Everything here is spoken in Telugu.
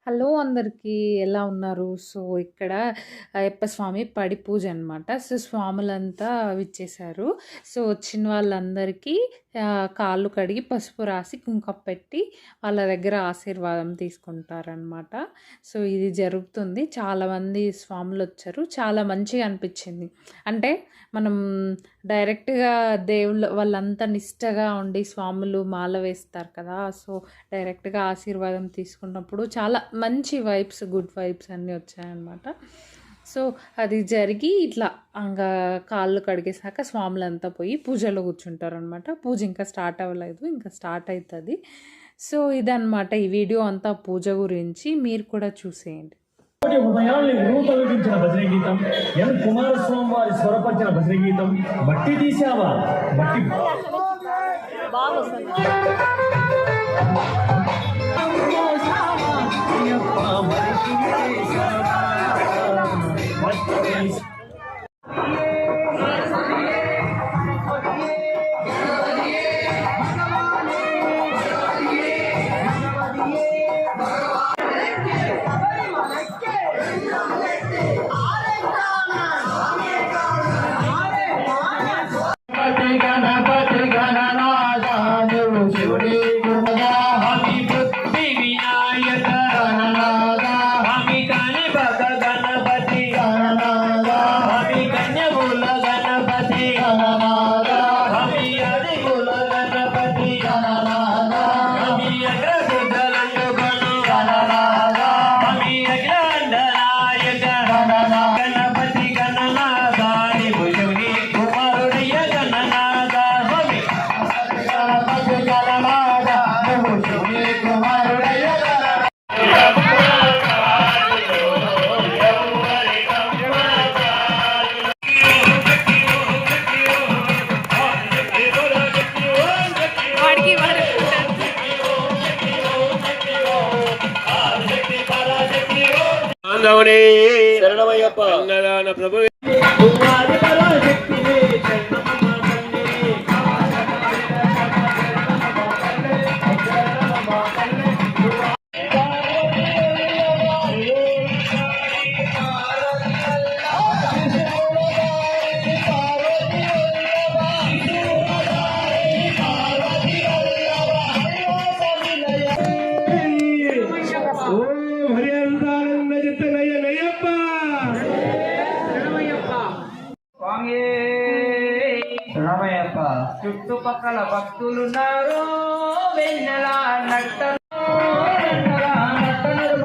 హలో అందరికీ ఎలా ఉన్నారు? సో, ఇక్కడ అయ్యప్ప స్వామి పడి పూజ అనమాట. సో, స్వాములంతా విచ్చేశారు. సో, వచ్చిన వాళ్ళందరికీ కాళ్ళు కడిగి, పసుపు రాసి, కుంకుమ పెట్టి వాళ్ళ దగ్గర ఆశీర్వాదం తీసుకుంటారనమాట. సో, ఇది జరుగుతుంది. చాలామంది స్వాములొచ్చారు. చాలా మంచిగా అనిపించింది. అంటే మనం డైరెక్ట్‌గా దేవుళ్ళు వాళ్ళంతా నిష్టగా ఉండి స్వాములు మాల వేస్తారు కదా! సో, డైరెక్ట్‌గా ఆశీర్వాదం తీసుకున్నప్పుడు చాలా మంచి వైబ్స్, గుడ్ వైబ్స్ అన్నీ వచ్చాయన్నమాట. సో, అది జరిగి ఇట్లా కాళ్ళు కడిగేసాక స్వాములంతా పోయి పూజలో కూర్చుంటారనమాట. పూజ ఇంకా స్టార్ట్ అవ్వలేదు, ఇంకా స్టార్ట్ అవుతుంది. సో, ఇదనమాట ఈ వీడియో అంతా పూజ గురించి. మీరు కూడా చూసేయండి. ఉదయాన్ని ఊతలిగించిన భజన గీతం, ఎన్ కుమారస్వామి వారి స్వరపరిచిన భజన గీతం. బట్టి తీసావా బట్టి శరణమయ్యప్ప అన్నదాన ప్రభు చుట్టుపక్కల భక్తులున్నారు వెన్నెల నట్ట